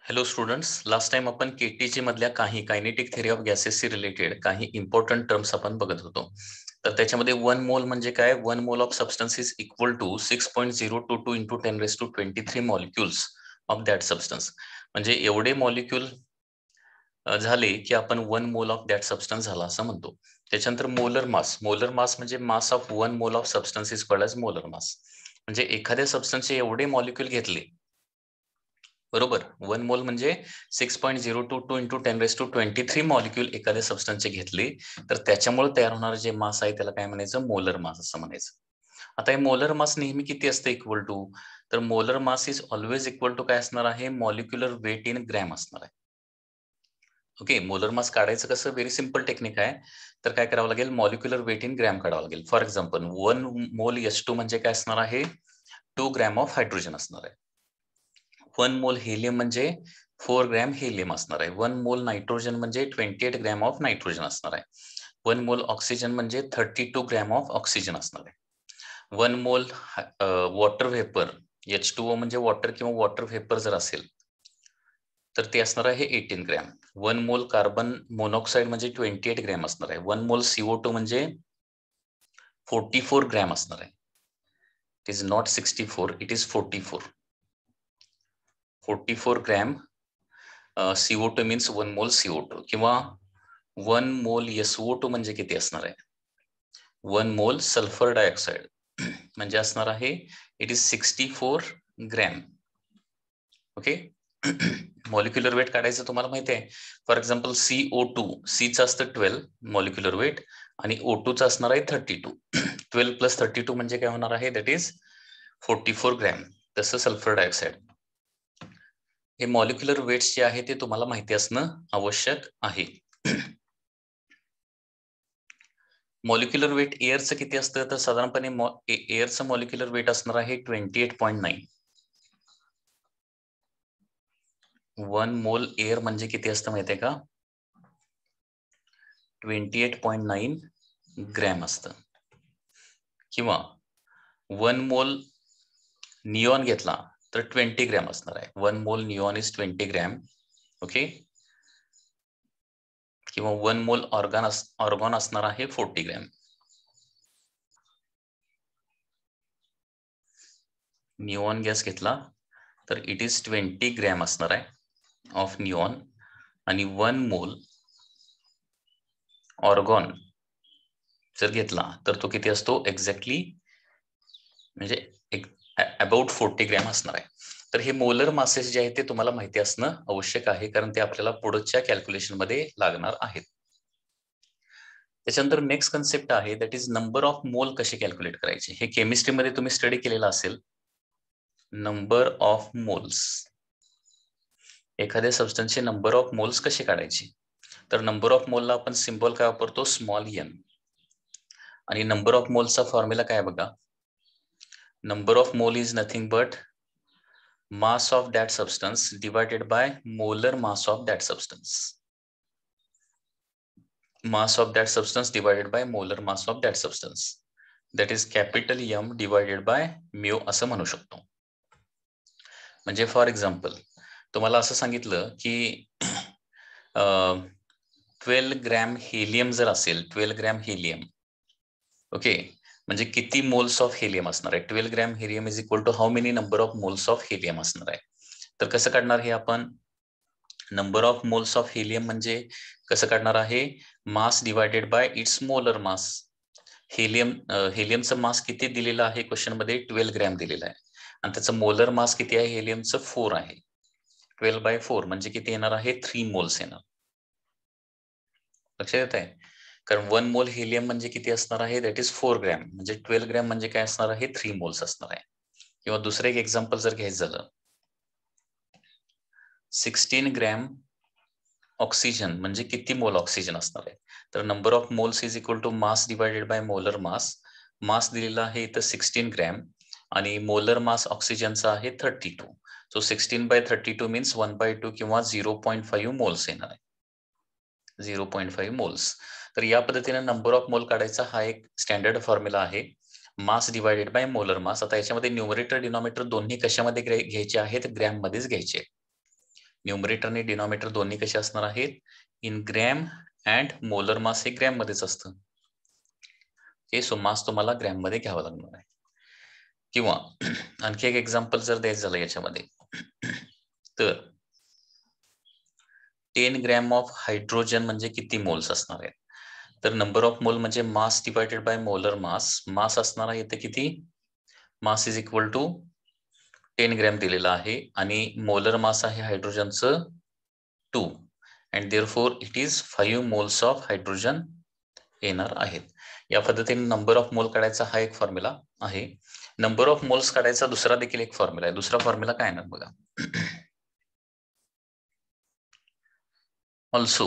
Hello students, last time आपण KTG मधल्या काही कायनेटिक थेअरी ऑफ गॅसेसशी रिलेटेड काही इम्पॉर्टंट टर्म्स आपण बघत होतो. तर त्याच्यामध्ये 1 मोल म्हणजे काय? 1 mole of substance is equal to 6.022 into 10⁻23 molecules of that substance. म्हणजे एवढे मॉलिक्युल झाले की आपण 1 मोल ऑफ दॅट सबस्टन्स झाला असं म्हणतो. त्याच्यानंतर मोलर मास म्हणजे मास of 1 mole of substance is called as molar mass. म्हणजे एखाद्या सबस्टन्सचे एवढे मॉलिक्युल घेतले, बरोबर. 1 मोल म्हणजे 6.022 इंटू 10⁻23 मॉलिक्युल एखाद्या सबस्टन्सचे घेतले, तर त्याच्यामुळे तयार होणार जे मास आहे त्याला काय म्हणायचं? मोलर मास असं म्हणायचं. आता हे मोलर मास नेहमी किती असतं इक्वल टू? तर molar mass is always equal to काय असणार आहे? मॉलिक्युलर वेट इन ग्रॅम असणार आहे. ओके, मोलर मास काढायचं कसं? व्हेरी सिंपल टेक्निक आहे. तर काय करावं लागेल? मॉलिक्युलर वेट इन ग्रॅम काढावं लागेल. फॉर एक्झाम्पल 1 मोल H2 म्हणजे काय असणार आहे? 2 ग्रॅम ऑफ हायड्रोजन असणार आहे. 1 मोल हेलियम म्हणजे 4 ग्रॅम हेलियम असणार आहे. 1 मोल नायट्रोजन म्हणजे 28 ग्रॅम ऑफ नायट्रोजन असणार आहे. 1 मोल ऑक्सिजन म्हणजे 32 ग्रॅम ऑफ ऑक्सिजन असणार आहे. 1 मोल वॉटर व्हेपर H2O म्हणजे वॉटर किंवा वॉटर व्हेपर जर असेल तर ते असणार आहे 18 ग्रॅम. 1 मोल कार्बन मोनॉक्साईड म्हणजे 28 ग्रॅम असणार आहे. 1 मोल CO2 म्हणजे 44 ग्रॅम असणार आहे. It is not 64, it is 44. 44 gram CO2 means 1 मोल CO2 किंवा 1 मोल SO2 म्हणजे किती असणार आहे? 1 मोल सल्फर डायऑक्साइड म्हणजे असणार आहे it is 64 gram. Okay. Molecular weight काढायचं तुम्हाला माहिती आहे. फॉर एक्झाम्पल CO2, Cचं असतं 12 मॉलिक्युलर वेट आणि O2चं असणार आहे 32. 12 प्लस 32 म्हणजे काय होणार आहे? That is 44 gram. तसं सल्फर डायऑक्साइड. हे मॉलिक्युलर वेट्स जे आहे ते तुम्हाला माहिती असणं आवश्यक आहे. मॉलिक्युलर वेट एअरचं किती असतं? तर साधारणपणे एअरचं मॉलिक्युलर वेट असणार आहे 28.9. 1 मोल एअर म्हणजे किती असतं माहिती आहे का? 28.9 ग्रॅम असतं. किंवा 1 मोल निऑन घेतला तर 20 ग्रॅम असणार आहे. 1 मोल निऑन इज 20 ग्रॅम. ओके. किंवा 1 मोल ऑर्गॉन असणार आहे 40 ग्रॅम. निऑन गॅस घेतला तर इट इज 20 ग्रॅम असणार आहे ऑफ निऑन आणि 1 मोल ऑर्गॉन जर घेतला तर तो किती असतो? एक्झॅक्टली म्हणजे अबाउट 40 ग्रॅम असणार आहे. तर हे मोलर मासेस जे आहेत ते तुम्हाला माहिती असणं आवश्यक आहे, कारण ते आपल्याला पुढच्या कॅल्क्युलेशन मध्ये लागणार आहेत. त्याच्यानंतर नेक्स्ट कन्सेप्ट आहे दॅट इज नंबर ऑफ मोल कसे कॅल्क्युलेट करायचे. हे केमिस्ट्रीमध्ये तुम्ही स्टडी केलेलं असेल. नंबर ऑफ मोल्स, एखाद्या सबस्टन्सचे नंबर ऑफ मोल्स कसे काढायचे? तर नंबर ऑफ मोलला आपण सिम्बॉल काय वापरतो? Small N. आणि नंबर ऑफ मोल्सचा फॉर्म्युला काय बघा. Number of mole is nothing but mass of that substance divided by molar mass of that substance. Mass of that substance divided by molar mass of that substance. That is capital M divided by mu असं म्हणू शकतो. म्हणजे for example तुम्हाला असं सांगितलं की 12 gram helium जर असेल, 12 ग्रॅम हेलियम, ओके, म्हणजे किती मोल्स ऑफ हेलियम असणार आहे? 12 gram helium is equal to how many number of moles of helium असणार आहे. तर कसं काढणार हे आपण? Number of moles of helium म्हणजे कसं काढणार आहे? Mass divided by its molar mass. हेलियमचं मास किती दिलेलं आहे क्वेश्चन मध्ये? 12 ग्रॅम दिलेला आहे आणि त्याचं मोलर मास किती आहे? हेलियमचं 4 आहे. 12/4 म्हणजे किती येणार आहे? 3 मोल्स येणार. लक्षात येत आहे? कारण 1 मोल हेलियम म्हणजे किती असणार आहे? That is 4 gram. म्हणजे 12 ग्रॅम म्हणजे काय असणार आहे? 3 मोल्स असणार आहे. किंवा दुसरं एक एक्झाम्पल जर घ्यायचं झालं, 16 ग्रॅम ऑक्सिजन म्हणजे किती मोल ऑक्सिजन असणार आहे? तर number of moles is equal to mass divided by molar mass. Mass दिलेला आहे इथं 16 ग्रॅम आणि मोलर मास ऑक्सिजनचा आहे 32. सो 16/32 मीन्स 1/2 किंवा 0.5 मोल्स येणार आहे. 0.5 मोल्स. तर या पद्धतीने नंबर ऑफ मोल काढायचा हा एक स्टँडर्ड फॉर्म्युला आहे. मास डिवायडेड बाय मोलर मास. आता याच्यामध्ये न्यूमरेटर डिनॉमिनेटर दोन्ही कशामध्ये घ्यायचे आहेत? ग्रॅम मध्येच घ्यायचे. न्यूमरेटर आणि डिनॉमिनेटर दोन्ही कसे असणार आहेत, in gram and molar mass हे ग्रॅम मध्येच असतं. ओके, सो मास तुम्हाला ग्रॅम मध्ये घ्यावं लागणार आहे. किंवा आणखी एक एक्झाम्पल जर द्यायचं झालं याच्यामध्ये, तर 10 ग्रॅम ऑफ हायड्रोजन म्हणजे किती मोल्स असणार आहेत, तर नंबर ऑफ मोल म्हणजे mass divided by molar mass. Mass असणार आहे इथे किती, mass is equal to 10 gram दिलेला आहे आणि मोलर मास आहे हायड्रोजनचं 2 and therefore it is 5 moles of hydrogen येणार आहेत. या पद्धतीने नंबर ऑफ मोल काढायचा हा एक फॉर्म्युला आहे. नंबर ऑफ मोल्स काढायचा दुसरा देखील एक फॉर्म्युला आहे. दुसरा फॉर्म्युला काय येणार बघा, also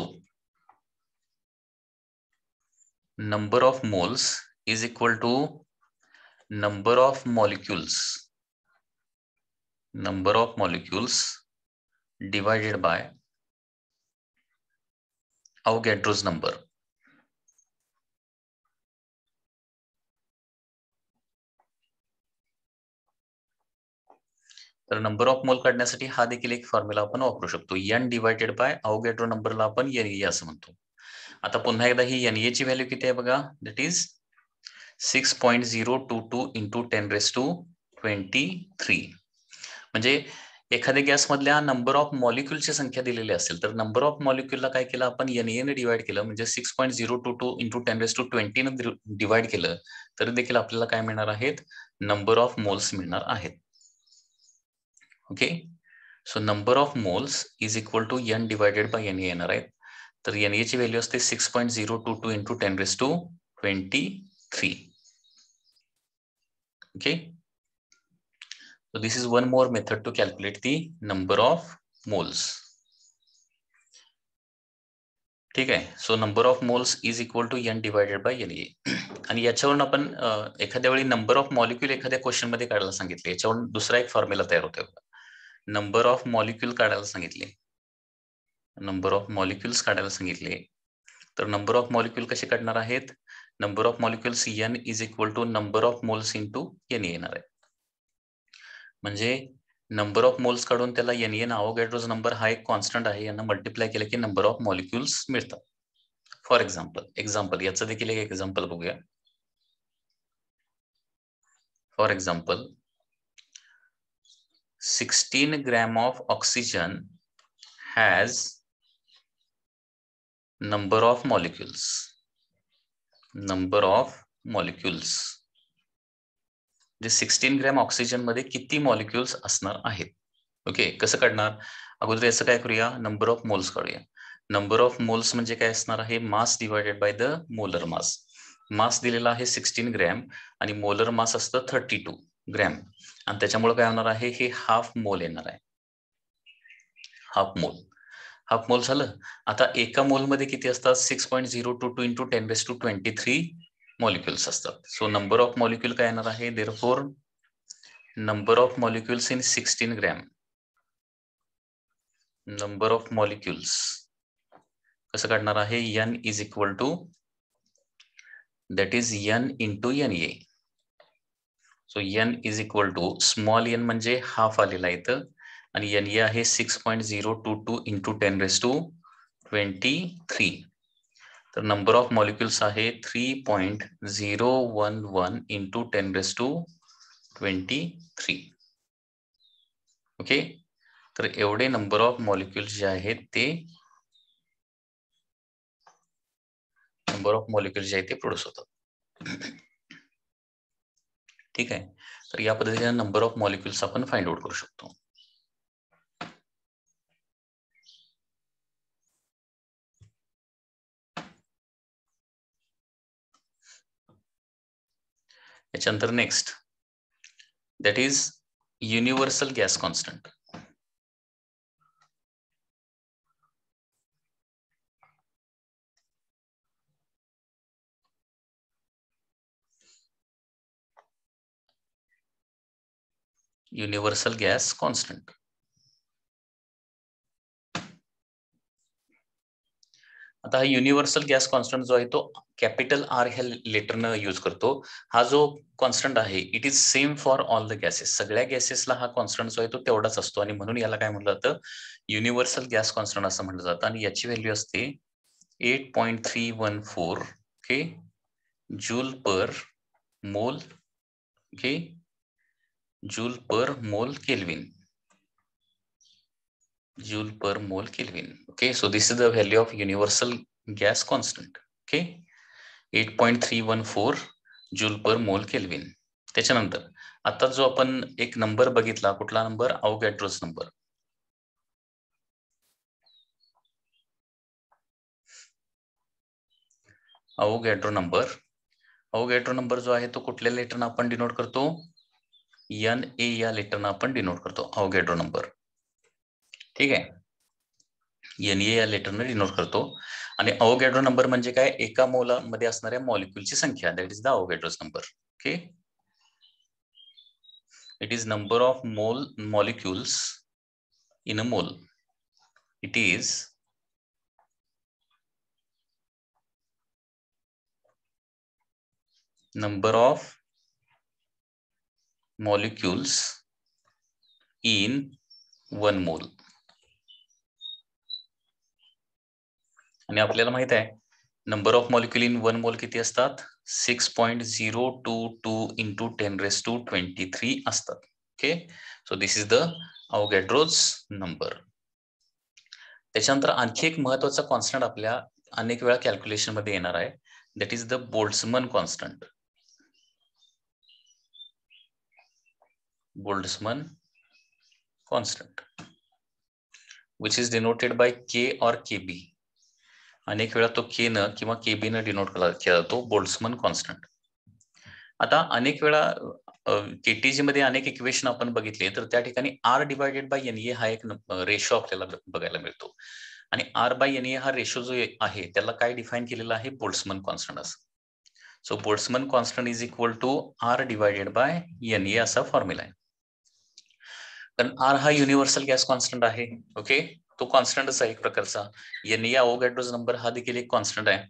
number of moles is equal to number of molecules divided by Avogadro's number. तर नंबर ऑफ मोल काढण्यासाठी हा देखील एक फॉर्म्युला आपण वापरू शकतो. n डिवायडेड बाय अवोगॅड्रो नंबरला आपण Na असं म्हणतो. आता पुन्हा एकदा ही Na ची व्हॅल्यू किती आहे बघा, दॅट इज 6.022 इंटू 10⁻23. म्हणजे एखाद्या गॅस मधल्या नंबर ऑफ मॉलिक्युलची संख्या दिलेली असेल तर नंबर ऑफ मॉलिक्युलला काय केलं आपण, Na ने डिवाइड केलं, म्हणजे 6.022 इंटू 10⁻20 ने डिवाइड केलं तर देखील आपल्याला काय मिळणार आहेत, नंबर ऑफ मोल्स मिळणार आहेत. Okay, so number of moles is equal to n divided by Na येणार आहेत. तर Na ची व्हॅल्यू असते 6.022 into 10⁻23. Okay, so this is one more method to calculate the number of moles. ठीक आहे, so number of moles is equal to n divided by Na. आणि याच्यावरून आपण एखाद्या वेळी नंबर ऑफ मॉलिक्यूल एखाद्या क्वेश्चन मध्ये काढायला सांगितले, याच्यावरून दुसरा एक फॉर्म्युला तयार होतो. नंबर ऑफ मॉलिक्यूल काढायला सांगितले, नंबर ऑफ मॉलिक्युल्स काढायला सांगितले, तर नंबर ऑफ मॉलिक्यूल कसे काढणार आहेत, number of molecules n is equal to number of moles into Na येणार आहे. म्हणजे नंबर ऑफ मोल्स काढून त्याला Na अवोगॅड्रोज नंबर हा एक कॉन्स्टंट आहे, यांना मल्टिप्लाय केलं की नंबर ऑफ मॉलिक्युल्स मिळतात. फॉर एक्झाम्पल याचं देखील एक एक्झाम्पल बघूया. For example 16 gram of oxygen has number of molecules म्हणजे 16 ग्रॅम ऑक्सिजन मध्ये किती मॉलिक्युल्स असणार आहेत. ओके, कसं काढणार, अगोदर याचं काय करूया, नंबर ऑफ मोल्स काढूया. नंबर ऑफ मोल्स म्हणजे काय असणार आहे, mass divided by the molar mass. Mass दिलेला आहे 16 ग्रॅम आणि मोलर मास असतं 32 ग्रॅम आणि त्याच्यामुळे काय होणार आहे, हे हाफ मोल येणार आहे. हाफ मोल झालं. आता एका मोल मध्ये किती असतात, 6.022 इंटू 10⁻23 मॉलिक्युल्स असतात. सो नंबर ऑफ मॉलिक्युल काय येणार आहे, therefore number of molecules in 16 gram, number of molecules कसं काढणार आहे, n is equal to that is n into Na. So n is equal to small n म्हणजे half आलेला इथं आणि Na आहे 6.022 इंटू 10⁻23. तर नंबर ऑफ मॉलिक्युल्स आहे 3.011 इंटू 10⁻23. ओके, तर एवढे नंबर ऑफ मॉलिक्युल्स जे आहेत ते प्रोड्यूस होतात. ठीक आहे, तर या पद्धतीने नंबर ऑफ मॉलिक्युल्स आपण फाइंड आउट करू शकतो. याच्यानंतर next, that is universal gas constant. Universal gas constant आता हा युनिव्हर्सल गॅस कॉन्स्टंट जो आहे तो कॅपिटल आर ह्या लेटरनं यूज करतो. हा जो कॉन्स्टंट आहे it is same for all the gases. सगळ्या गॅसेसला हा कॉन्स्टंट जो आहे तो तेवढाच असतो आणि म्हणून याला काय म्हटलं जातं, युनिव्हर्सल गॅस कॉन्स्टंट असं म्हटलं जातं. आणि याची व्हॅल्यू असते 8.314 ओके जूल पर मोल ओके जूल पर मोल kelvin. Joule per mole Kelvin. Okay, so this is the value of universal gas constant. Okay, 8.314 Joule per mole Kelvin. त्याच्यानंतर आता जो आपण एक नंबर बघितला, कुठला नंबर, अवोगॅड्रोस नंबर. अवोगॅड्रो नंबर जो आहे तो कुठल्या लेटरनं आपण डिनोट करतो, NA या लेटरनं आपण डिनोट करतो अवोगॅड्रो नंबर. ठीक आहे, NA या लेटरनं डिनोट करतो. आणि अवोगॅड्रो नंबर म्हणजे काय, एका मोलामध्ये असणाऱ्या मॉलिक्यूलची संख्या, that is the Avogadro's number. Okay, it is number of molecules in a mole. It is number of molecules in 1 mole. आणि आपल्याला माहित आहे नंबर ऑफ मॉलिक्यूल इन 1 मोल किती असतात, 6.022 into 10⁻23 असतात. Okay, so this is the Avogadro's number. त्याच्यानंतर आणखी एक महत्वाचा कॉन्स्टंट आपल्या अनेक वेळा कॅल्क्युलेशन मध्ये येणार आहे, that is the Boltzmann constant. Boltzmann constant which is denoted by K or KB. अनेक वेळा तो K न किंवा KB न डिनोट केला जातो, बोल्ट्झमन कॉन्स्टंट. आता अनेक वेळा केटीजी मध्ये अनेक इक्वेशन आपण बघितले, तर त्या ठिकाणी R डिवायडेड बाय NA हा एक रेशो आपल्याला बघायला मिळतो. आणि R बाय NA हा रेशो जो आहे त्याला काय डिफाईन केलेला आहे, बोल्ट्झमन कॉन्स्टंट असं. So Boltzmann constant is equal to R divided by NA असा फॉर्म्युला आहे. कारण R हा युनिव्हर्सल गॅस कॉन्स्टंट आहे. ओके, तो कॉन्स्टंटच आहे एक प्रकारचा. NA अवोगॅड्रोज नंबर हा देखील एक कॉन्स्टंट आहे.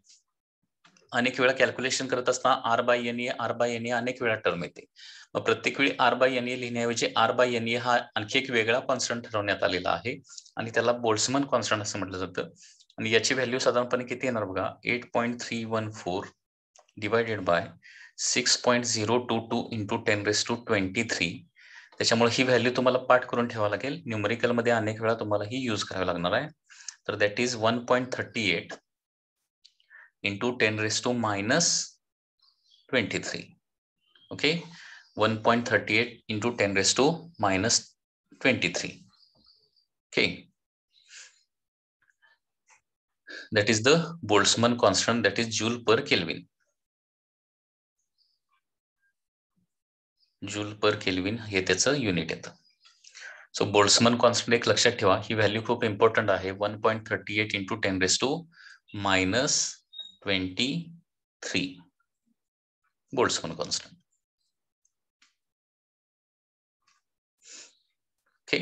अनेक वेळा कॅल्क्युलेशन करत असताना R बाय NA अनेक वेळा टर्म येते. मग प्रत्येक वेळी R बाय NA लिहिण्याऐवजी R बाय NA हा आणखी एक वेगळा कॉन्स्टंट ठरवण्यात आलेला आहे आणि त्याला बोल्ट्झमन कॉन्स्टंट असं म्हटलं जातं. आणि याची व्हॅल्यू साधारणपणे किती येणार बघा, 8.314 डिवायडेड बाय 6.022 into 10⁻23. त्याच्यामुळे ही व्हॅल्यू तुम्हाला पाठ करून ठेवावं लागेल. न्यूमरिकल मध्ये अनेक वेळा तुम्हाला ही यूज करावी लागणार आहे. तर that is 1.38 into 10⁻23. Okay, 1.38 into 10⁻23. Okay, that is the Boltzmann constant, that is Joule per Kelvin. Joule per kelvin हे त्याचं युनिट येतं. सो बोल्ट्झमन कॉन्स्टंट एक लक्षात ठेवा, ही व्हॅल्यू खूप इम्पॉर्टंट आहे, 1.38 into 10⁻23 बोल्ट्झमन कॉन्स्टंट. ओके,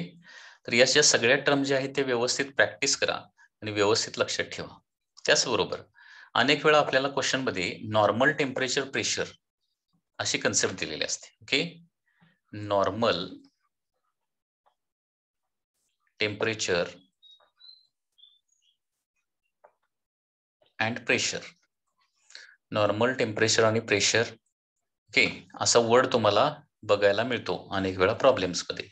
तर याच्या सगळ्या टर्म जे आहेत ते व्यवस्थित प्रॅक्टिस करा आणि व्यवस्थित लक्षात ठेवा. त्याचबरोबर अनेक वेळा आपल्याला क्वेश्चन मध्ये नॉर्मल टेम्परेचर प्रेशर अशी कन्सेप्ट दिलेली असते. Okay, normal temperature and pressure. Normal temperature आणि प्रेशर, ओके, असा वर्ड तुम्हाला बघायला मिळतो अनेक वेळा प्रॉब्लेम्स मध्ये.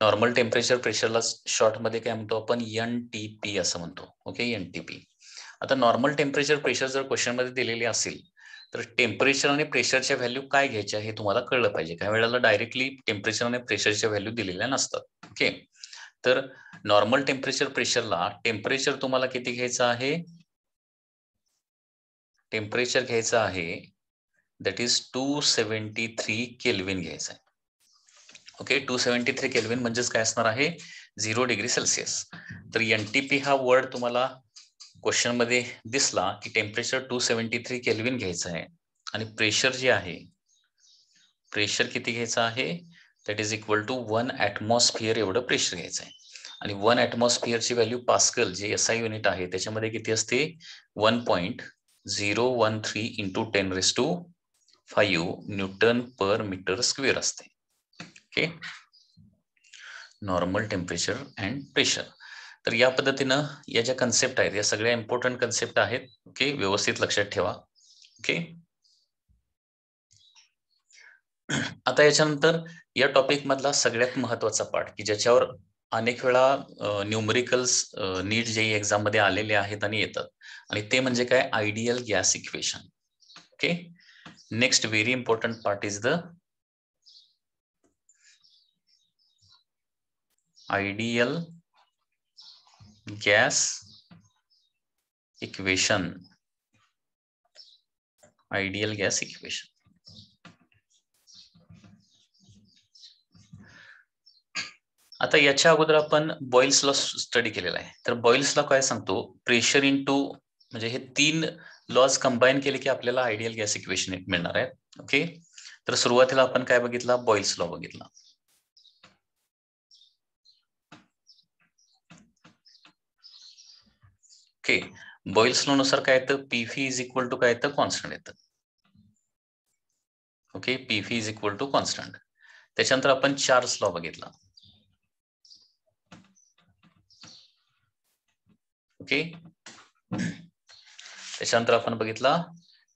नॉर्मल टेम्परेचर प्रेशरला शॉर्ट मध्ये काय म्हणतो आपण, NTP असं म्हणतो. Okay, NTP. आता नॉर्मल टेम्परेचर प्रेशर जर क्वेश्चन मध्ये दिलेली असेल तर टेम्परेचर आणि प्रेशरच्या व्हॅल्यू काय घ्यायच्या हे तुम्हाला कळलं पाहिजे. काही वेळेला डायरेक्टली टेम्परेचर आणि प्रेशरच्या व्हॅल्यू दिलेल्या नसतात. ओके, तर नॉर्मल टेम्परेचर प्रेशरला टेम्परेचर तुम्हाला किती घ्यायचं आहे, टेम्परेचर घ्यायचं आहे दॅट इज 273 केल्विन घ्यायचं आहे. ओके, 273 केल्विन म्हणजेच काय असणार आहे, 0 डिग्री सेल्सिअस. तर NTP हा वर्ड तुम्हाला क्वेश्चन मध्ये दिसला की टेम्परेचर 273 केल्विन घ्यायचं आहे आणि प्रेशर जे आहे, प्रेशर किती घ्यायचं आहे, that is equal to 1 atmosphere एवढं प्रेशर घ्यायचं आहे. आणि 1 ॲटमॉस्फिअरची व्हॅल्यू पास्कल जे SI युनिट आहे त्याच्यामध्ये किती असते 1.013 into 10⁵ newton per metre square असते. Okay, normal temperature and pressure. तर या पद्धतीनं या ज्या कन्सेप्ट आहेत या सगळ्या इम्पॉर्टंट कन्सेप्ट आहेत. ओके, व्यवस्थित लक्षात ठेवा. ओके, आता याच्यानंतर या टॉपिक मधला सगळ्यात महत्वाचा पार्ट की ज्याच्यावर अनेक वेळा न्यूमरिकल्स नीट JEE एक्झाम मध्ये आलेले आहेत आणि येतात, आणि ते म्हणजे काय ideal gas equation. Okay, next very important part is the ideal gas equation. Ideal gas equation. आता याच्या अगोदर आपण बॉइल्स लॉ स्टडी केलेला आहे. तर बॉइल्स लॉ काय सांगतो, प्रेशर इंटू म्हणजे हे 3 लॉज कंबाईन केले की आपल्याला आयडियल गॅस इक्वेशन मिळणार आहे. ओके, तर सुरुवातीला आपण काय बघितला, बॉइल्स लॉ बघितला. ओके, बॉइल्स लॉ नुसार काय येतं, PV इज इक्वल टू काय येतं, कॉन्स्टंट येतं. Okay, PV is equal to constant. त्याच्यानंतर आपण चार्ल्स लॉ बघितला. ओके, त्याच्यानंतर आपण बघितला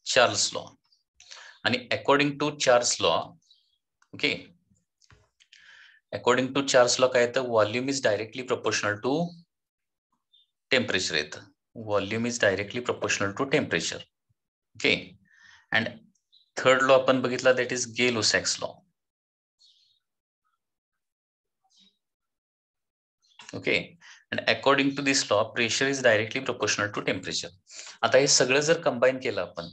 चार्ल्स लॉ. आणि according to Charles law, okay, according to Charles law काय येतं, volume is directly proportional to temperature येतं. Volume is directly proportional to temperature. Okay, and third law आपण बघितला that is Gay-Lussac's law. Okay, and according to this law pressure is directly proportional to temperature. आता हे सगळं जर combine केलं आपण,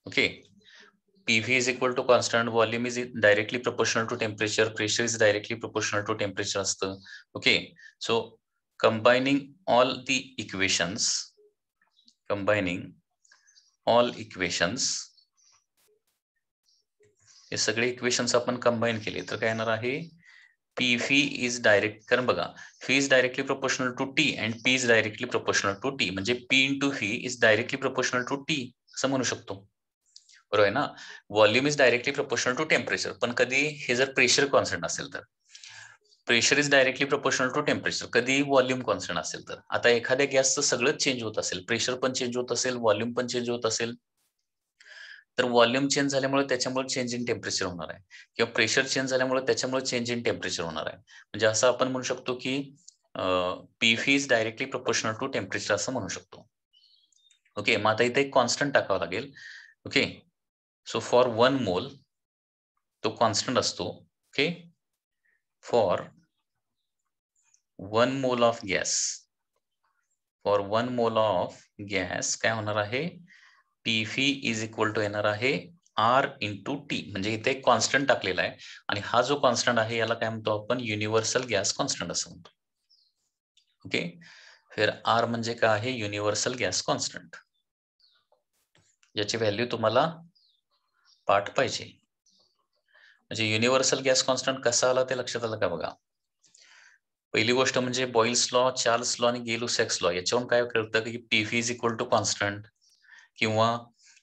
okay, PV is equal to constant, volume is directly proportional to temperature, pressure is directly proportional to temperature असतं. Okay, so combining all the equations, हे सगळे equations आपण कंबाईन केले तर काय येणार आहे, PV is direct, कारण बघा V is directly proportional to T and P is directly proportional to T, म्हणजे P into V is directly proportional to T असं म्हणू शकतो. बरोबर आहे ना. Volume is directly proportional to temperature, पण कधी हे जर प्रेशर कॉन्स्टंट असेल तर pressure is directly proportional to temperature, कधी व्हॉल्यूम कॉन्स्टंट असेल तर. आता एखाद्या गॅसचं सगळंच चेंज होत असेल, प्रेशर पण चेंज होत असेल, व्हॉल्यूम पण चेंज होत असेल, तर व्हॉल्यूम चेंज झाल्यामुळे त्याच्यामुळे चेंज इन टेम्परेचर होणार आहे, किंवा प्रेशर चेंज झाल्यामुळे त्याच्यामुळे चेंज इन टेम्परेचर होणार आहे. म्हणजे असं आपण म्हणू शकतो की PV is directly proportional to temperature असं म्हणू शकतो. ओके, मग आता इथे एक कॉन्स्टंट टाकावं लागेल. ओके, सो फॉर 1 मोल तो कॉन्स्टंट असतो. Okay, for 1 mole of gas, for 1 mole of gas काय होणार आहे, PV इज इक्वल टू येणार आहे R इंटू T. म्हणजे इथे एक कॉन्स्टंट टाकलेला आहे आणि हा जो कॉन्स्टंट आहे याला काय म्हणतो आपण, युनिव्हर्सल गॅस कॉन्स्टंट असं म्हणतो. ओके, फिर R म्हणजे काय आहे, युनिव्हर्सल गॅस कॉन्स्टंट. याची व्हॅल्यू तुम्हाला पाठ पाहिजे. म्हणजे युनिव्हर्सल गॅस कॉन्स्टंट कसा आला ते लक्षात आलं का बघा. पहिली गोष्ट म्हणजे बॉइल्स लॉ, चार्ल्स लॉ आणि गे-लुसॅक्स लॉ याच्यावरून काय कळतं की PV is equal to constant, किंवा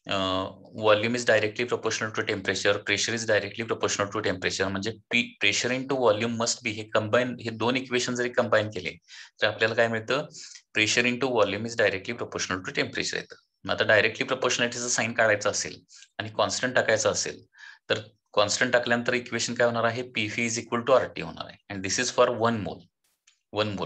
volume is directly proportional to temperature, pressure is directly proportional to temperature. म्हणजे pressure into volume must be, हे कंबाईन, हे दोन इक्वेशन जरी कंबाईन केले तर आपल्याला काय मिळतं, pressure into volume is directly proportional to temperature येतं. मग आता डायरेक्टली प्रोपोर्शनॅलिटीचं साइन काढायचं असेल आणि कॉन्स्टंट टाकायचं असेल तर कॉन्स्टंट टाकल्यानंतर इक्वेशन काय होणार आहे, PV is equal to RT होणार आहे. And this is for 1 mole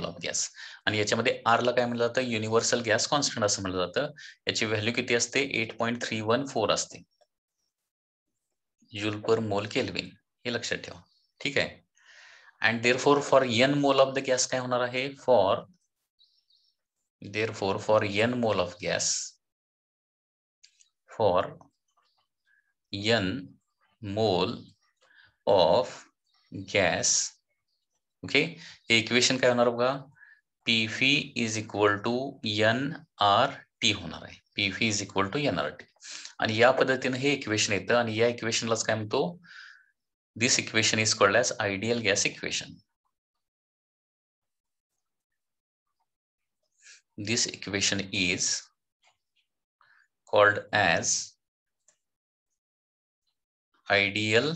of gas. आणि याच्यामध्ये R ला काय म्हणलं जातं, युनिव्हर्सल गॅस कॉन्स्टंट असं म्हणलं जातं. याची व्हॅल्यू किती असते, 8.314 असते जूल पर मोल केल्विन. हे लक्षात ठेवा. ठीक आहे. And therefore for N mole of the gas काय होणार आहे, for N mole of gas, for N mole of gas, okay, हे इक्वेशन काय होणार बघा, PV is equal to NRT होणार आहे. PV is equal to NRT. आणि या पद्धतीने हे इक्वेशन येतं आणि या इक्वेशनलाच काय म्हणतो, this equation is called as ideal gas equation. This equation is called as ideal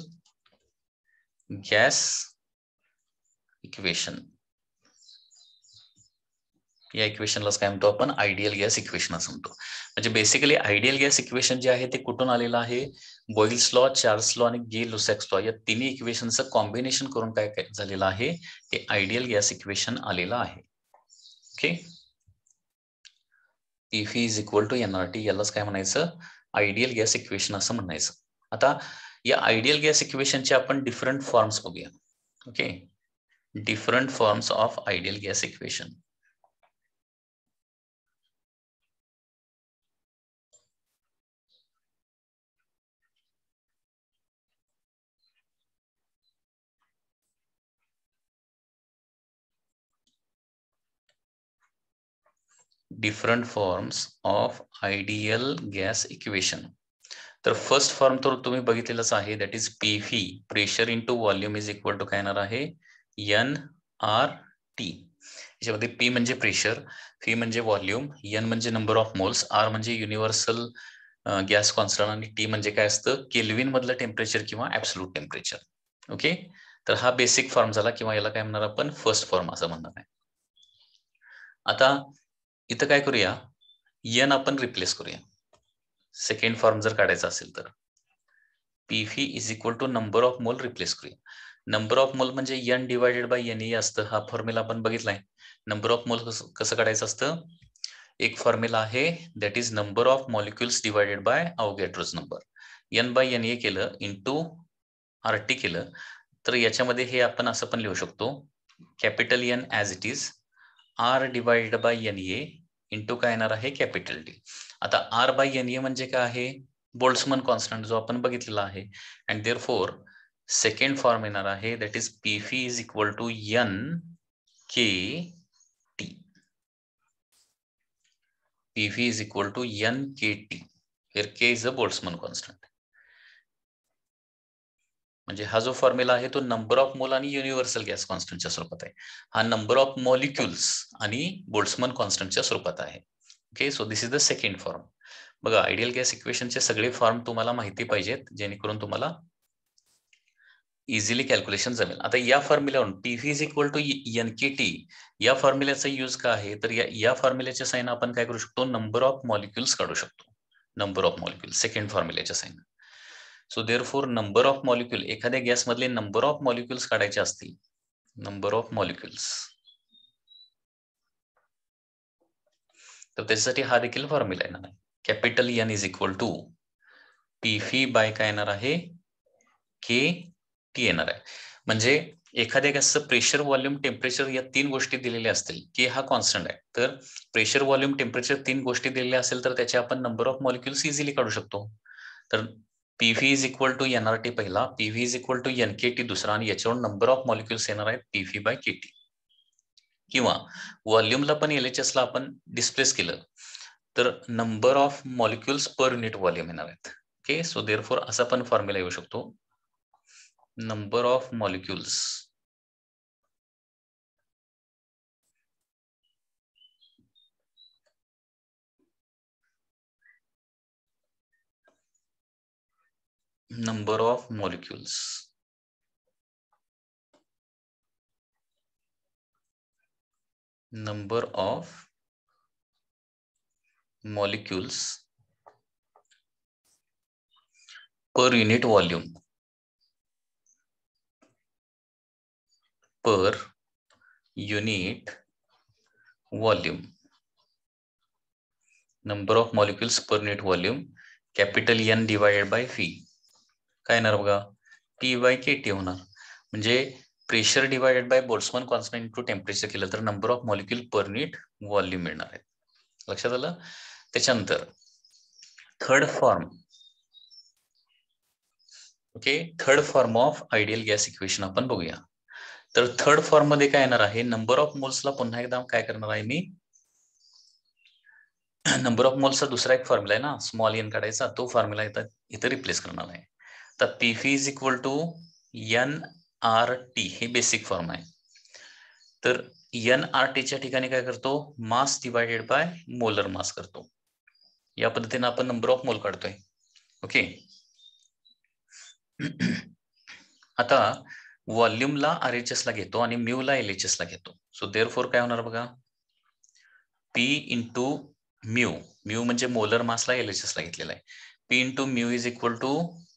gas equation. या इक्वेशनलाच काय म्हणतो आपण, आयडियल गॅस इक्वेशन असं म्हणतो. म्हणजे बेसिकली आयडियल गॅस इक्वेशन जे आहे ते कुठून आलेलं आहे, बॉइल्स लॉ, चार्ल्स लॉ आणि गे-लुसॅक्स लॉ या तिन्ही इक्वेशनचं कॉम्बिनेशन करून काय काय झालेलं आहे, हे आयडियल गॅस इक्वेशन आलेलं आहे. Okay, Pv is equal to nRT, यालाच काय म्हणायचं, आयडियल गॅस इक्वेशन असं म्हणायचं. आता या आयडियल गॅस इक्वेशनचे आपण डिफरंट फॉर्म्स बघूया. Okay, different forms of ideal gas equation. Different forms of ideal gas equation. तर फर्स्ट फॉर्म तर तुम्ही बघितलेलंच आहे, that is PV, pressure into volume is equal to काय येणार आहे, NRT. याच्यामध्ये पी म्हणजे प्रेशर, व्ही म्हणजे व्हॉल्यूम, एन म्हणजे नंबर ऑफ मोल्स, आर म्हणजे युनिव्हर्सल गॅस कॉन्स्टंट आणि टी म्हणजे काय असतं, केल्विन मधलं टेम्परेचर किंवा ऍब्सोल्यूट टेम्परेचर. ओके, तर हा बेसिक फॉर्म झाला किंवा याला काय म्हणणार आपण, फर्स्ट फॉर्म असं म्हणणार आहे. आता इथं काय करूया, एन आपण रिप्लेस करूया. सेकंड फॉर्म जर काढायचा असेल तर PV is equal to number of mole replace करूया. नंबर ऑफ मोल म्हणजे एन डिवायडेड बाय एन असतं. हा फॉर्म्युला आपण बघितलाय. नंबर ऑफ मोल कसं काढायचं असतं, एक फॉर्म्युला आहे that is number of molecules divided by Avogadro's number. N by N केलं इंटू RT केलं तर याच्यामध्ये हे आपण असं पण लिहू शकतो, capital N as it is, R divided by N into काय येणार आहे, कॅपिटल डी. आता आर बाय एन म्हणजे काय आहे, बोल्ट्झमन कॉन्स्टंट जो आपण बघितलेला आहे. अँड देअरफॉर सेकंड फॉर्म येणार आहे that is PV is equal to NKT. PV is equal to NKT, here K is a Boltzmann constant. म्हणजे हा जो फॉर्म्युला आहे तो नंबर ऑफ मोल आणि युनिव्हर्सल गॅस कॉन्स्टंटच्या स्वरूपात आहे. हा नंबर ऑफ मॉलिक्युल्स आणि बोल्ट्झमन कॉन्स्टंटच्या स्वरूपात आहे. Okay, so this is the second form. बघा, आयडियल गॅस इक्वेशनचे सगळे फॉर्म तुम्हाला माहिती पाहिजेत, जेणेकरून तुम्हाला इझिली कॅल्क्युलेशन जमेल. आता या फॉर्म्युल्यावरून PV is equal to NKT या फॉर्म्युल्याचा यूज काय आहे, तर या फॉर्म्युल्याच्या साइन आपण काय करू शकतो, नंबर ऑफ मॉलिक्युल्स काढू शकतो. नंबर ऑफ मॉलिक्युल्स सेकंड फॉर्म्युल्याच्या साइन. So therefore number of molecule, एखाद्या गॅस मधले नंबर ऑफ मॉलिक्युल्स काढायचे असतील, नंबर ऑफ मॉलिक्युल्स, तर त्याच्यासाठी हा देखील फॉर्म्युला येणार आहे. Capital N is equal to PV by काय येणार आहे, KT येणार आहे. म्हणजे एखाद्या गॅसचं प्रेशर, व्हॉल्यूम, टेम्परेचर या तीन गोष्टी दिलेल्या असतील, की हा कॉन्स्टंट आहे, तर प्रेशर, व्हॉल्यूम, टेम्परेचर तीन गोष्टी दिलेल्या असेल तर त्याचे आपण नंबर ऑफ मॉलिक्युल्स इझिली काढू शकतो. तर PV is equal to NRT पहिला, PV is equal to NKT दुसरा, आणि याच्यावर नंबर ऑफ मॉलिक्युल्स येणार आहेत पीव्ही बाय KT. किंवा व्हॉल्यूमला पण LHS ला आपण डिस्प्लेस केलं तर number of molecules per unit volume येणार आहेत. ओके, सो देअरफॉर असा पण फॉर्म्युला येऊ शकतो, number of molecules number of molecules per unit volume, per unit volume, number of molecules per unit volume, capital N divided by V. काय येणार बघा, T by KT होणार. म्हणजे pressure divided by Boltzmann constant into temperature केलं तर number of molecule per unit volume मिळणार आहे. लक्षात आलं. त्याच्यानंतर third form, okay, third form of ideal gas equation आपण बघूया. तर थर्ड फॉर्म मध्ये काय येणार आहे, नंबर ऑफ मोल्सला पुन्हा एकदा काय करणार आहे मी, नंबर ऑफ मोल्सचा दुसरा एक फॉर्म्युला आहे ना, स्मॉल एन काढायचा, तो फॉर्म्युला इथं रिप्लेस करणार आहे. तर PV is equal to NRT हे बेसिक फॉर्म आहे. तर NRTच्या ठिकाणी काय करतो, mass divided by molar mass करतो. या पद्धतीने आपण नंबर ऑफ मोल काढतोय. ओके. आता व्हॉल्यूमला RHS ला घेतो आणि म्यूला LHS ला घेतो. सो देअरफॉर काय होणार बघा, P इंटू म्यू, म्यू म्हणजे मोलर मासला LHS ला घेतलेला आहे. P into mu is equal to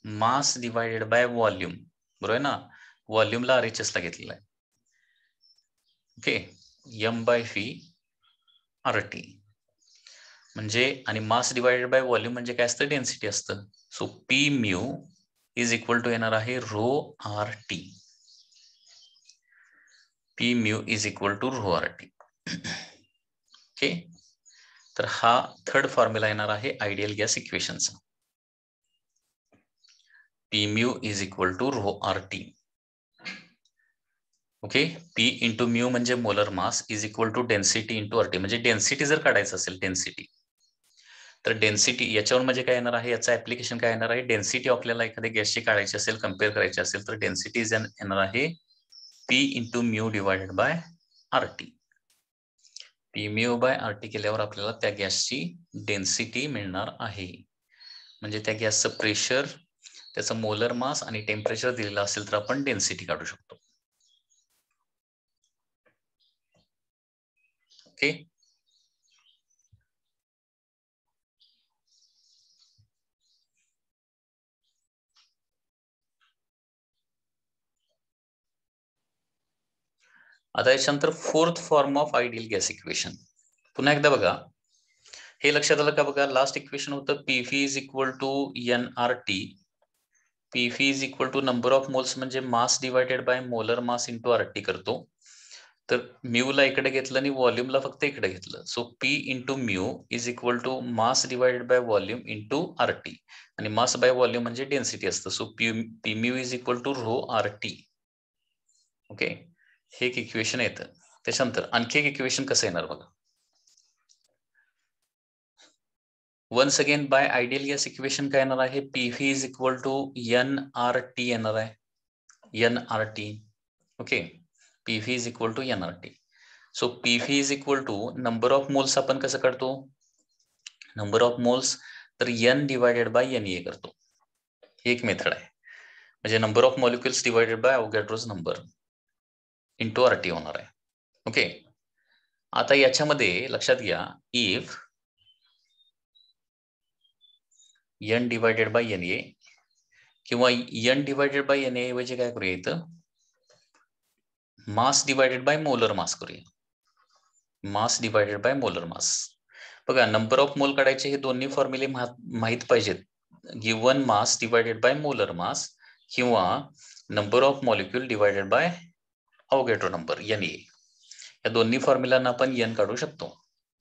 mass divided by volume, बरोबर आहे ना, व्हॉल्यूमला RHS ला घेतलेला आहे. ओके, M/V RT म्हणजे, आणि मास डिवायडेड बाय व्हॉल्यूम म्हणजे काय असतं, डेन्सिटी असतं. So P mu is equal to येणार आहे rho RT. P mu is equal to rho RT. Okay, तर हा थर्ड फॉर्म्युला येणार आहे आयडियल गॅस इक्वेशनचा. P mu is equal to rho RT. Okay, P into mu म्हणजे molar mass is equal to density into RT. म्हणजे density जर काढायचं असेल, डेन्सिटी, तर डेन्सिटी याच्यावर म्हणजे काय येणार आहे, याचा ऍप्लिकेशन काय येणार आहे, डेन्सिटी आपल्याला एखाद्या गॅसची काढायची असेल, कम्पेअर करायची असेल, तर डेन्सिटी येणार आहे P into mu divided by RT. P mu by RT केल्यावर आपल्याला त्या गॅसची डेन्सिटी मिळणार आहे. म्हणजे त्या गॅसचं प्रेशर, त्याचं मोलर मास आणि टेम्परेचर दिलेलं असेल तर आपण डेन्सिटी काढू शकतो. ओके, आता याच्यानंतर fourth form of ideal gas equation. पुन्हा एकदा बघा, हे लक्षात आलं का बघा, लास्ट इक्वेशन होतं PV is equal to NRT. PV is equal to number of moles म्हणजे mass divided by molar mass into RT करतो. तर म्यूला इकडे घेतलं आणि व्हॉल्यूमला फक्त इकडे घेतलं. So P into mu is equal to mass divided by volume into RT. आणि मास बाय व्हॉल्यूम म्हणजे डेन्सिटी असतं. So P mu is equal to rho RT. Okay, हे एक इक्वेशन येतं. त्याच्यानंतर आणखी एक इक्वेशन कसं येणार बघा. Once again by ideal gas equation काय येणार आहे, PV is equal to NRT येणार आहे. NRT. Okay, PV is equal to NRT. So PV is equal to number of moles आपण कसं काढतो, नंबर ऑफ मोल्स तर N डिवायडेड बाय NA करतो. ही एक मेथड आहे. म्हणजे number of molecules divided by Avogadro's number into RT होणार आहे. ओके, आता याच्यामध्ये लक्षात घ्या, if N divided by NA किंवा N डिवायडेड बाय NA ऐवजी काय करूया, इथं मास डिवायडेड बाय मोलर मास करूया. मास डिवायडेड बाय मोलर मास. बघा, नंबर ऑफ मोल काढायचे हे दोन्ही फॉर्म्युले माहित पाहिजेत. Given mass divided by molar mass किंवा number of molecule divided by Avogadro number NA. या दोन्ही फॉर्म्युलांना आपण N काढू शकतो,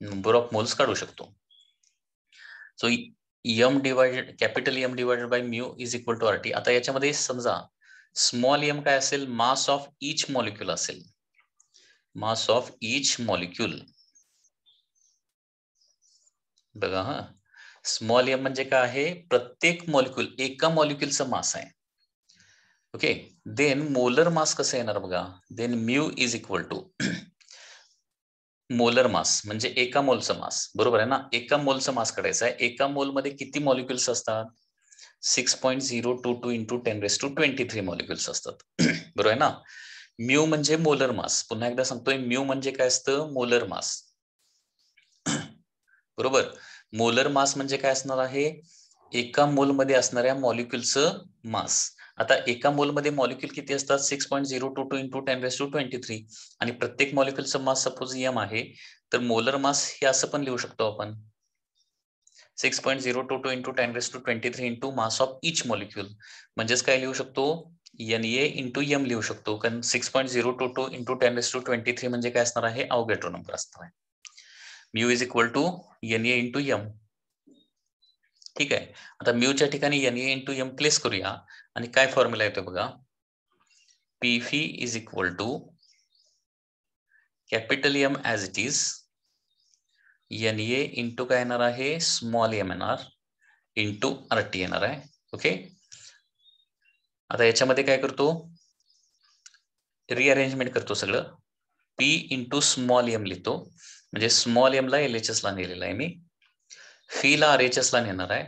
नंबर ऑफ मोल्स काढू शकतो. So M divided, capital M divided by mu is equal to RT. आता याच्यामध्ये समजा स्मॉल m काय असेल, मास ऑफ ईच मॉलिक्यूल असेल, मास ऑफ ईच मॉलिक्यूल. बघा हा, स्मॉल m म्हणजे काय आहे, प्रत्येक मॉलिक्यूल, एका मॉलिक्यूलचा मास आहे. ओके, देन मोलर मास कसं येणार बघा, then mu is equal to molar mass म्हणजे एका मोलचं मास, बरोबर आहे ना, एका मोलचं मास काढायचं आहे. एका मोलमध्ये किती मॉलिक्युल्स असतात, 6.022 इंटू 10⁻23 मॉलिक्युल्स असतात. बरोबर आहे ना. म्यू म्हणजे मोलर मास, पुन्हा एकदा सांगतोय, म्यू म्हणजे काय असतं, मोलर मास. बरोबर, मोलर मास म्हणजे काय असणार आहे, एका मोलमध्ये असणाऱ्या मॉलिक्युलचं मास. आता एका मोलमध्ये मॉलिक्युल किती असतात, 6.022 इंटू 10⁻23 आणि प्रत्येक मॉलिक्युलचं मास सपोज M आहे, तर मोलर मास हे असं पण लिहू शकतो आपण, 6.022 into 10⁻23 into mass of each molecule. म्हणजेच काय लिहू शकतो, NA इंटू M लिहू शकतो, कारण 6.022 इंटू 10⁻23 म्हणजे काय असणार आहे, अवोगॅड्रो नंबर असणार आहे. Mu is equal to NA into M. ठीक आहे, आता म्यूच्या ठिकाणी NA इंटू M प्लेस करूया आणि काय फॉर्म्युला येतो बघा, PV is equal to capital M as it is, NA into काय येणार आहे, स्मॉल m येणार, इंटू RT येणार आहे. ओके, आता याच्यामध्ये काय करतो, रिअरेंजमेंट करतो सगळं. P इंटू स्मॉल एम लिहितो, म्हणजे स्मॉल एम ला LHS ला नेलेला आहे मी, फी ला RHS ला नेणार आहे,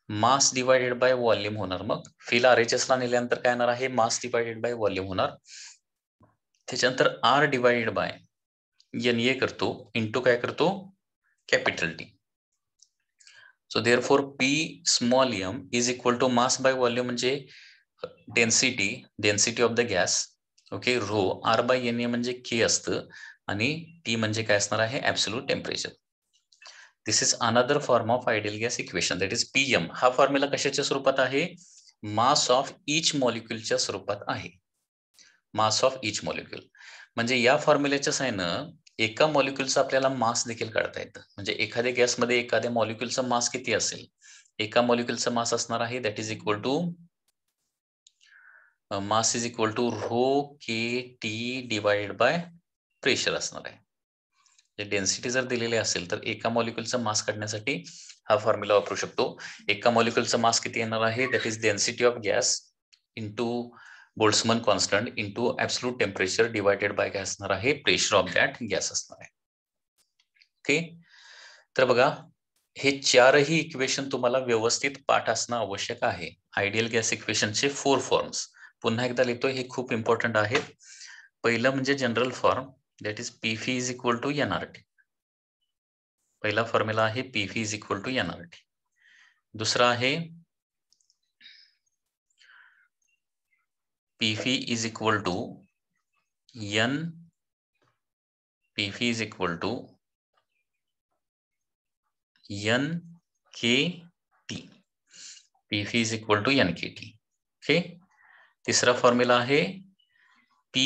मास डिवायडेड बाय व्हॉल्यूम होणार. मग फी ला RHS ला नेल्यानंतर काय येणार आहे, मास डिवायडेड बाय व्हॉल्यूम होणार. त्याच्यानंतर R डिवायडेड बाय NA करतो, इंटू काय करतो, capital T. So therefore P small m is equal to mass by volume म्हणजे density of the gas. Okay, rho R by NA म्हणजे K असतं आणि T म्हणजे काय असणार आहे, absolute temperature. This is another form of ideal gas equation, that is PM. हा formula कशाच्या स्वरूपात आहे, मास ऑफ इच मॉलिक्युलच्या स्वरूपात आहे. मास ऑफ इच मॉलिक्युल म्हणजे या फॉर्म्युल्याच्या साहाय्यानं एका मॉलिक्युलचा आपल्याला मास देखील काढता येतं. म्हणजे एखाद्या गॅसमध्ये एखाद्या मॉलिक्युलचा मास किती असेल, एका मॉलिक्युलचा मास असणार आहे that is equal to mass is equal to rho KT divided by pressure असणार आहे. डेन्सिटी जर दिलेली असेल तर एका मॉलिक्युलचा मास काढण्यासाठी हा फॉर्म्युला वापरू शकतो. एका मॉलिक्युलचा मास किती येणार आहे, that is density of gas into Boltzmann constant into absolute temperature divided by काय असणार आहे, प्रेशर ऑफ दॅट गॅस असणार आहे. ओके, तर बघा हे चारही इक्वेशन तुम्हाला व्यवस्थित पाठ असणं आवश्यक आहे. आयडियल गॅस इक्वेशनचे 4 फॉर्म्स पुन्हा एकदा लिहितो, हे खूप इम्पॉर्टंट आहेत. पहिलं म्हणजे general form, that is PV is equal to NRT. पहिला फॉर्म्युला आहे PV is equal to NRT. दुसरा आहे PV is equal to PV is equal to NKT. PV is equal to NKT. Okay, तिसरा formula आहे P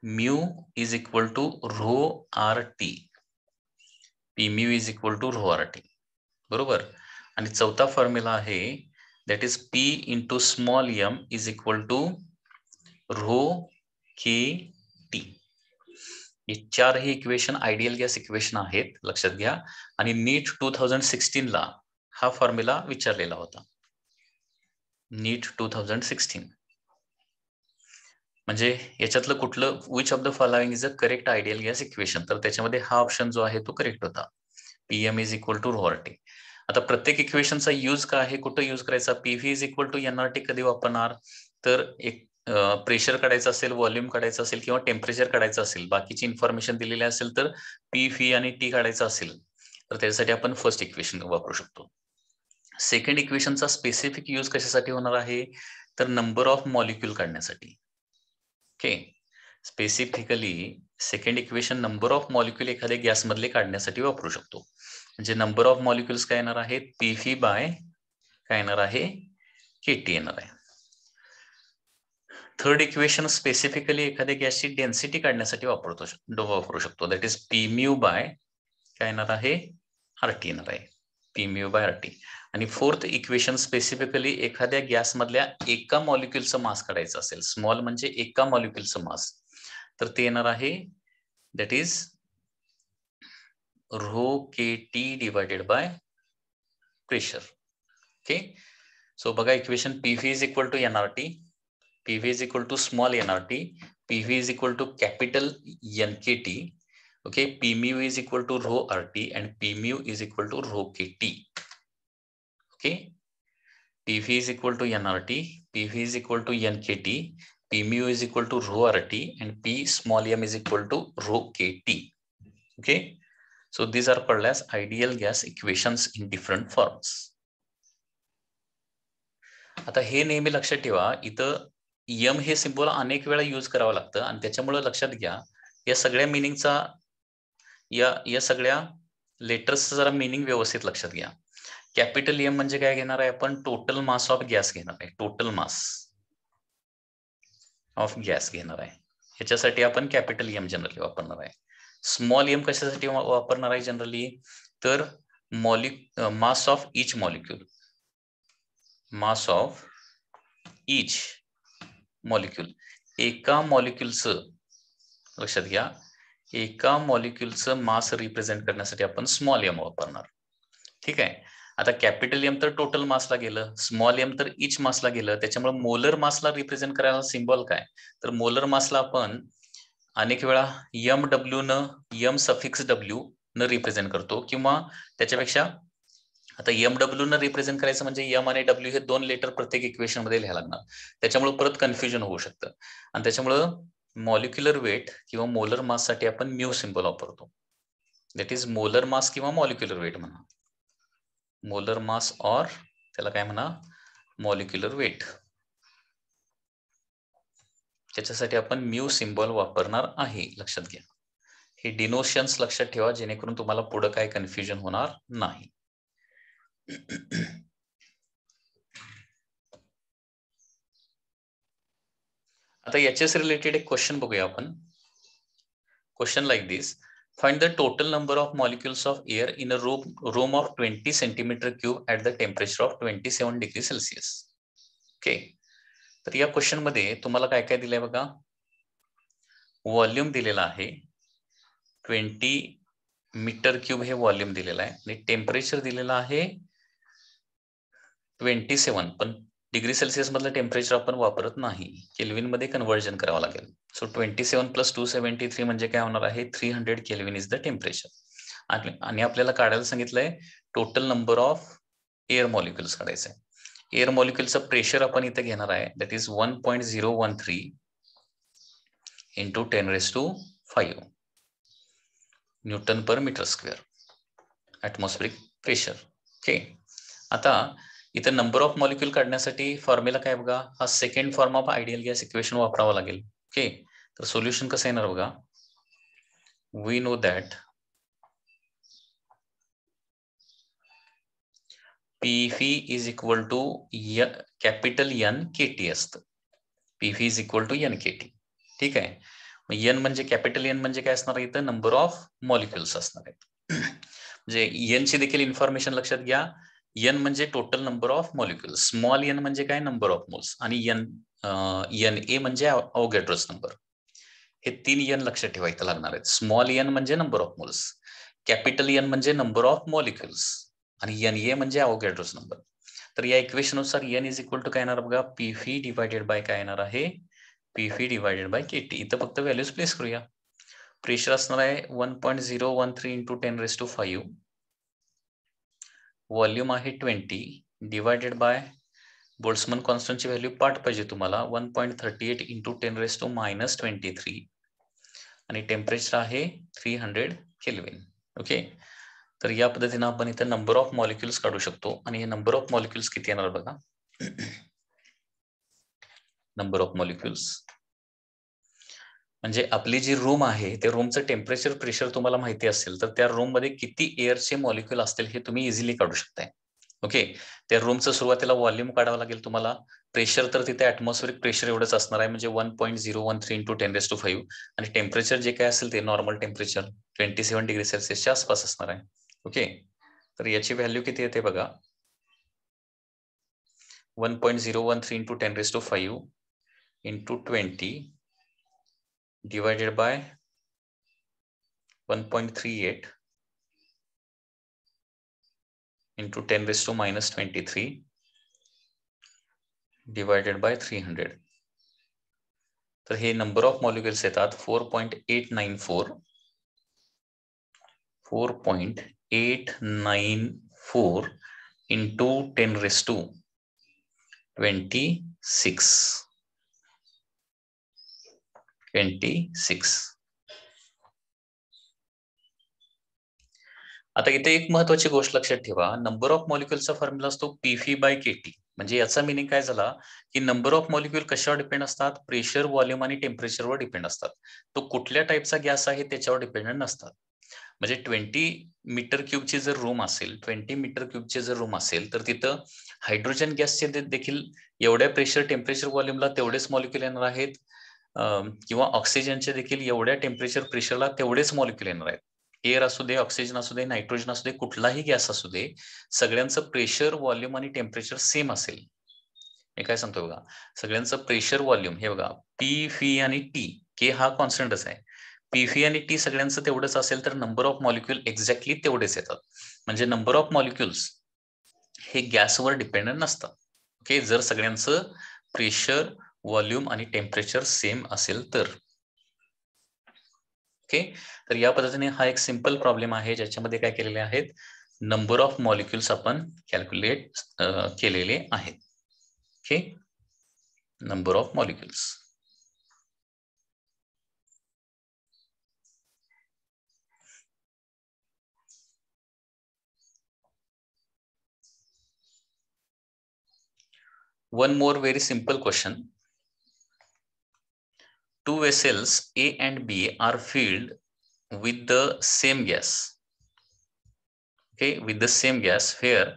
mu is equal to rho RT. P mu is equal to rho RT, बरोबर. आणि चौथा formula आहे that is P into small m is equal to rho KT. हे चारही equation ideal gas equation आहेत, लक्षात घ्या. आणि नीट 2016 ला हा फॉर्म्युला विचारलेला होता. नीट 2016 म्हणजे याच्यातलं कुठलं, which of the following is a correct ideal gas equation, तर त्याच्यामध्ये हा ऑप्शन जो आहे तो करेक्ट होता, PM is equal to rho RT. आता प्रत्येक इक्वेशनचा यूज काय आहे, कुठं यूज करायचा, PV is equal to NRT कधी वापरणार, तर एक प्रेशर काढायचं असेल, व्हॉल्यूम काढायचं असेल किंवा टेम्परेचर काढायचं असेल, बाकीची इन्फॉर्मेशन दिलेली असेल तर PV आणि T काढायचं असेल तर त्यासाठी आपण फर्स्ट इक्वेशन वापरू शकतो. सेकंड इक्वेशनचा स्पेसिफिक यूज कशासाठी होणार आहे, तर नंबर ऑफ मॉलिक्यूल काढण्यासाठी. Okay, specifically second equation number of molecule एखाद्या गॅस मधले काढण्यासाठी वापरू शकतो. म्हणजे नंबर ऑफ मॉलिक्युल्स काय येणार आहेत, PV बाय काय येणार आहे, KT येणार आहे. थर्ड इक्वेशन स्पेसिफिकली एखाद्या गॅसची डेन्सिटी काढण्यासाठी वापरू शकतो, that is P mu by काय येणार आहे, RT येणार आहे, P म्यू बाय RT. आणि फोर्थ इक्वेशन स्पेसिफिकली एखाद्या गॅस मधल्या एका मॉलिक्युलचं मास काढायचं असेल, स्मॉल म्हणजे एका मॉलिक्युलचं मास, तर ते येणार आहे that is rho KT divided by pressure. Okay, so बघा equation PV is equal to NRT, PV is equal to small nRT, PV is equal to capital NKT, okay, P mu is equal to rho RT and P mu is equal to rho KT. Okay, PV is equal to NRT, PV is equal to NKT, P mu is equal to rho RT and P small m is equal to rho KT. Okay, so these are called as ideal gas equations in different forms. आता हे नेहमी लक्षात ठेवा, इथं M हे symbol अनेक वेळा use करावं लागतं आणि त्याच्यामुळे लक्षात घ्या या सगळ्या मिनिंगचा, या सगळ्या लेटर्सचा जरा मिनिंग व्यवस्थित लक्षात घ्या. कॅपिटल M म्हणजे काय घेणार आहे आपण, टोटल मास ऑफ गॅस घेणार आहे, टोटल मास ऑफ गॅस घेणार आहे. ह्याच्यासाठी आपण कॅपिटल M जनरली वापरणार आहे. स्मॉल m कशासाठी वापरणार आहे जनरली, तर mass of each molecule, mass of each molecule, एका मॉलिक्यूलचं, लक्षात घ्या, एका मॉलिक्यूलचं मास रिप्रेझेंट करण्यासाठी आपण स्मॉल m वापरणार. ठीक आहे, आता कॅपिटल M तर टोटल मासला गेलं, स्मॉल m तर इच मासला गेलं, त्याच्यामुळे मोलर मासला रिप्रेझेंट करायला सिम्बॉल काय, तर मोलर मासला आपण अनेक वेळा यम डब्ल्यू न यम सफिक्स डब्ल्यू न रिप्रेझेंट करतो, किंवा त्याच्यापेक्षा आता यम डब्ल्यू न रिप्रेझेंट करायचं म्हणजे यम आणि डब्ल्यू हे 2 लेटर प्रत्येक इक्वेशन मध्ये लिहायला लागणार, त्याच्यामुळे परत कन्फ्युजन होऊ शकतं. आणि त्याच्यामुळं मॉलिक्युलर वेट किंवा मोलर मास साठी आपण म्यू सिंबल वापरतो. दॅट इज मोलर मास किंवा मॉलिक्युलर वेट म्हणा, मोलर मास और त्याला काय म्हणा मॉलिक्युलर वेट. त्याच्यासाठी आपण म्यू सिंबल वापरणार आहे, लक्षात घ्या. हे डिनोशन्स लक्षात ठेवा, जेणेकरून तुम्हाला पुढे काय कन्फ्युजन होणार नाही. आता याच्याच रिलेटेड एक क्वेश्चन बघूया आपण. Question like this, find the total number of molecules of air in a room of 20 centimeter cube at the temperature of 27 degrees Celsius. Okay, तर या क्वेश्चन मध्ये तुम्हाला काय काय दिलंय बघा. व्हॉल्यूम दिलेला आहे 20 मीटर क्यूब, हे व्हॉल्यूम दिलेलं आहे, आणि टेम्परेचर दिलेलं आहे 27, पण डिग्री सेल्सिअस मधलं टेम्परेचर आपण वापरत नाही, केल्विन मध्ये कन्व्हर्जन करावं लागेल. सो 27 + 273 म्हणजे काय होणार आहे 300 केल्विन इज द टेम्परेचर. आणि आपल्याला काढायला सांगितलंय total number of air molecules काढायचं आहे. एअर मॉलिक्युलचं प्रेशर आपण इथे घेणार आहे, that is 1.013 into 10⁵ newton per metre square atmospheric pressure. Okay, आता इथे नंबर ऑफ मॉलिक्यूल काढण्यासाठी फॉर्म्युला काय बघा, हा second form of ideal gas equation वापरावा लागेल. ओके, तर सोल्युशन कसं येणार बघा. We know that PV is equal to capital N KT असतं. PV is equal to N Katy. ठीक आहे, मग एन म्हणजे कॅपिटल एन म्हणजे काय असणार आहे, इथं नंबर ऑफ मॉलिक्युल्स असणार आहेत. म्हणजे एन ची देखील इन्फॉर्मेशन लक्षात घ्या. एन म्हणजे total number of molecules, small N म्हणजे काय नंबर ऑफ मोल्स, आणि एन ए म्हणजे अवोगॅड्रोस नंबर. हे 3 एन लक्षात ठेवायला लागणार आहेत. स्मॉल एन म्हणजे number of moles, capital N म्हणजे नंबर ऑफ मॉलिक्युल्स, आणि एन ए म्हणजे अवोगॅड्रोस नंबर. तर या इक्वेशन नुसार एन इज इक्वल टू काय येणार बघा, पीफी डिवायडेड बाय काय येणार आहे, पीफी डिवायडेड बाय केटी. इथं फक्त व्हॅल्यूज प्लेस करूया. प्रेशर असणार आहे 1.013 इंटू 10⁵. व्हॉल्यूम आहे 20 डिवायडेड बाय बोल्ट्झमन कॉन्स्टंटची व्हॅल्यू पाठ पाहिजे तुम्हाला 1.38 इंटू 10⁻⁻23, आणि टेम्परेचर आहे 300 केल्विन. ओके, तर या पद्धतीने आपण इथे नंबर ऑफ मॉलिक्युल्स काढू शकतो, आणि हे नंबर ऑफ मॉलिक्युल्स किती येणार बघा. नंबर ऑफ मॉलिक्युल्स म्हणजे आपली जी रूम आहे त्या रूमचं टेम्परेचर प्रेशर तुम्हाला माहिती असेल, तर त्या रूम मध्ये किती एअरचे मॉलिक्युल असतील हे तुम्ही इझिली काढू शकताय. ओके, त्या रूमचं सुरुवातीला व्हॉल्यूम काढावं लागेल तुम्हाला. प्रेशर तर तिथे ऍटमॉस्फेरिक प्रेशर एवढंच असणार आहे, म्हणजे 1.013 इंटू 10⁵, आणि टेम्परेचर जे काय असेल ते नॉर्मल टेम्परेचर 27 डिग्री सेल्सिअसच्या आसपास असणार आहे. ओके, तर याची व्हॅल्यू किती येते बघा, 1.013 into 10⁵ into 20 divided by 1.38 into 10⁻⁻23 divided by 300. तर हे नंबर ऑफ मॉलिक्युल्स येतात 4.894 into 10⁻26. आता इथे एक महत्वाची गोष्ट लक्षात ठेवा, नंबर ऑफ मॉलिक्युलचा फॉर्म्युला असतो पीफी बाय केटी. म्हणजे याचा मिनिंग काय झाला की नंबर ऑफ मॉलिक्युल कशावर डिपेंड असतात, प्रेशर, व्हॉल्यूम आणि टेम्परेचरवर डिपेंड असतात. तो कुठल्या टाईपचा गॅस आहे त्याच्यावर डिपेंडंट नसतात. म्हणजे 20 मीटर क्यूबची जर रूम असेल, 20 मीटर क्यूबची जर रूम असेल, तर तिथं हायड्रोजन गॅसचे देखील एवढ्या प्रेशर, टेम्परेचर, व्हॉल्यूमला तेवढेच मॉलिक्युल येणार आहेत, किंवा ऑक्सिजनचे देखील एवढ्या टेम्परेचर, प्रेशरला तेवढेच मॉलिक्युल येणार आहेत. एअर असू दे, ऑक्सिजन असू दे, नायट्रोजन असू दे, कुठलाही गॅस असू दे, सगळ्यांचं प्रेशर, व्हॉल्यूम आणि टेम्परेचर सेम असेल. मी काय सांगतो बघा, सगळ्यांचं प्रेशर, व्हॉल्यूम हे बघा, पी, फी आणि टी, के हा कॉन्स्टंटच आहे. पी, फी आणि टी सगळ्यांचं तेवढंच असेल तर नंबर ऑफ मॉलिक्युल एक्झॅक्टली तेवढेच येतात. म्हणजे नंबर ऑफ मॉलिक्युल्स हे गॅसवर डिपेंडंट नसतात. ओके, जर सगळ्यांचं प्रेशर, व्हॉल्यूम आणि टेम्परेचर सेम असेल तर. ओके, तर या पद्धतीने हा एक सिंपल प्रॉब्लेम आहे ज्याच्यामध्ये काय केलेले आहेत, नंबर ऑफ मॉलिक्युल्स आपण कॅल्क्युलेट केलेले आहेत. Okay, number of molecules. One more very simple question. Two vessels A and B are filled with the same gas. Okay, with the same gas, where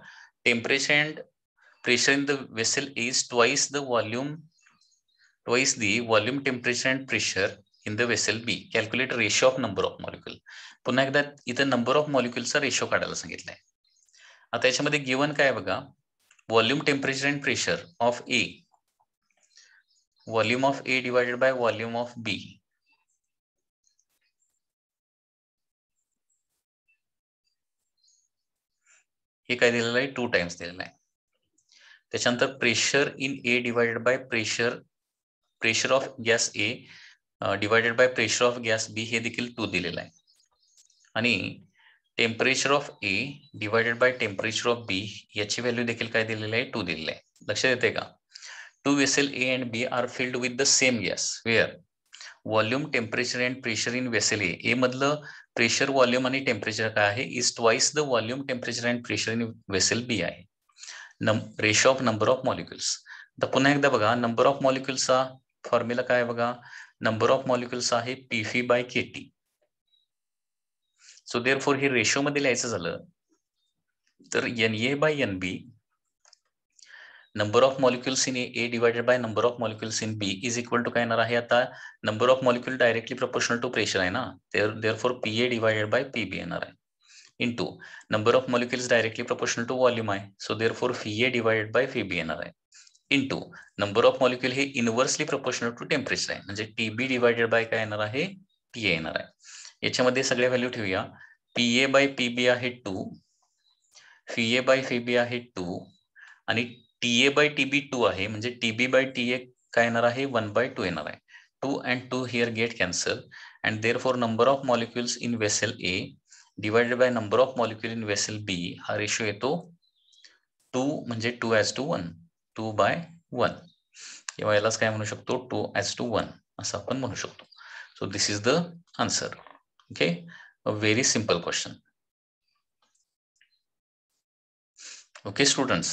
temperature and pressure in the vessel is twice the volume, temperature and pressure in the vessel B. Calculate ratio of number of molecule. पुन्हा एकदा इथं number of मॉलिक्युलचा ratio काढायला सांगितलंय. आता याच्यामध्ये given काय बघा, volume temperature and pressure of A, volume of A divided by volume of B. हे काय दिलेलं आहे, 2 टाइम्स दिलेलं आहे. त्याच्यानंतर pressure in A divided by pressure of gas A divided by pressure of gas B हे देखील 2 दिलेलं आहे. आणि temperature of A divided by temperature of B याची व्हॅल्यू देखील काय दिलेली आहे, 2 दिलेली आहे. लक्षात येते का? Two vessel A and B are filled with the same gas, where volume temperature and pressure in vessel A मधलं प्रेशर, व्हॉल्यूम आणि टेम्परेचर काय आहे, is twice the volume temperature and pressure in vessel B आहे. Ratio of number of molecules. तर पुन्हा एकदा बघा, number of मॉलिक्युल्सचा formula काय बघा, नंबर ऑफ मॉलिक्युल्स आहे PV by KT. So therefore हे रेशो मध्ये लिहायचं झालं तर NA by NB, number of molecules in A divided by number of molecules in B is equal to काय येणार आहे, आता number of molecule directly proportional to pressure आहे ना, therefore PA divided by PB येणार आहे, into number of molecules directly proportional to volume आहे, so therefore VA divided by VB येणार आहे, इंटू नंबर ऑफ मॉलिक्युल हे इनव्हर्सली प्रोपोर्शनल टू टेम्परेचर आहे, म्हणजे TB डिवाइडेड बाय काय येणार आहे, PA येणार आहे. याच्यामध्ये सगळ्या व्हॅल्यू ठेवूया. PA बाय PB आहे 2, VA बाय VB आहे 2 आणि TA बाय TB 2 आहे, म्हणजे TB बाय TA काय येणार आहे, 1/2 येणार आहे. 2 and 2 here get cancel and therefore number of molecules in vessel A divided by number of molecule in vessel B हा रेशो येतो 2, म्हणजे 2:1, 2/1, किंवा यालाच काय म्हणू शकतो, 2:1 असं आपण म्हणू शकतो. So this is the answer. Okay, a very simple question. Okay students,